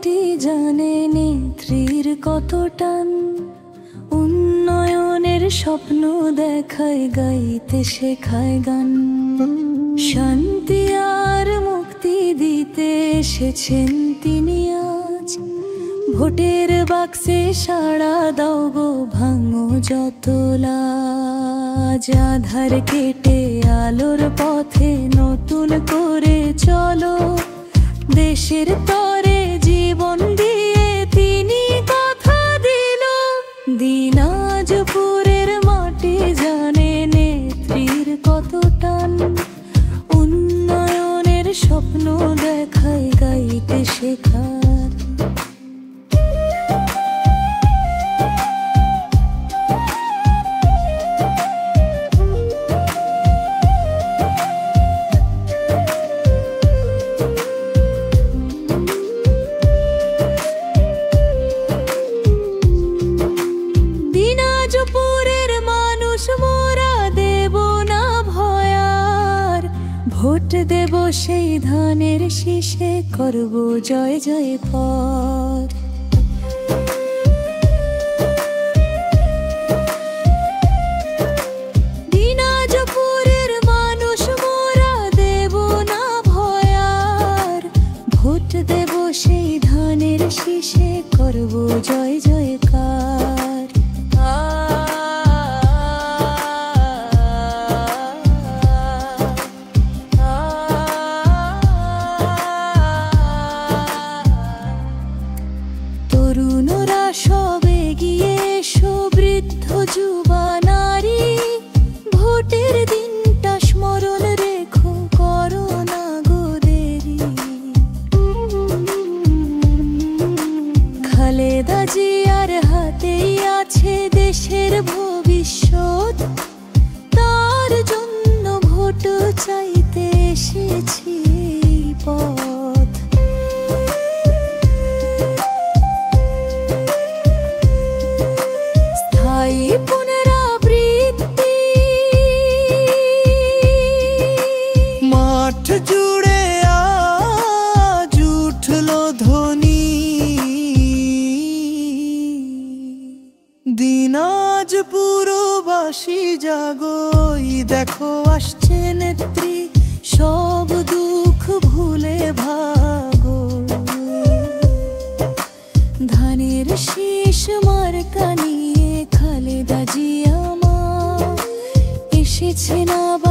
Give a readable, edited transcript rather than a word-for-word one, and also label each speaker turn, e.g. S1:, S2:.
S1: মাটি জানে নেত্রীর কত টান, উন্নয়নের স্বপ্ন দেখায়, গাইতে শেখায় গান। শান্তি আর মুক্তি দিতে এসেছেন তিনি আজ, ভোটের বাক্সে সাড়া দাও গো, ভাঙো যত লাজ। আধার কেটে আলোর পথে নতুন করে চলো, দেশের তরে জীবন দিয়ে তিনি কথা দিল। দিনাজপুরের মাটি জানে নেত্রীর কত টান, উন্নয়নের স্বপ্ন দেখায়, গাইতে শেখায়। দিনাজপুরের মানুষ মোরা দেব না ভয়ার, ভোট দেব সেই ধানের শীষে, করব জয় জয় পর। দিনাজপুরের মানুষ মোরা দেব না ভয়ার, ভোট দেব সেই ধানের শীষে, করব জয় জয়কার। তরুণরা সব এগিয়ে এসো, বৃদ্ধ যুবা নারী, ভোটের দিনটা স্মরণ রেখো, করো না গো দেরি। খালেদা জিয়ার হাতেই আছে দেশের ভবিষ্যৎ, তার জন্য ভোট চাইতে এসেছি এই পথ। স্থায়ী পুনরাবৃত্তি,
S2: মাঠ জুড়ে আজ উঠলো ধ্বনি, দিনাজপুরবাসী জাগোই, দেখো আসছে নেত্রী, সব দুঃখ ভুলে ভাগো।
S1: ধানের শীষ মার্কা নিয়ে খালেদা জিয়া মা এসেছেন আবার।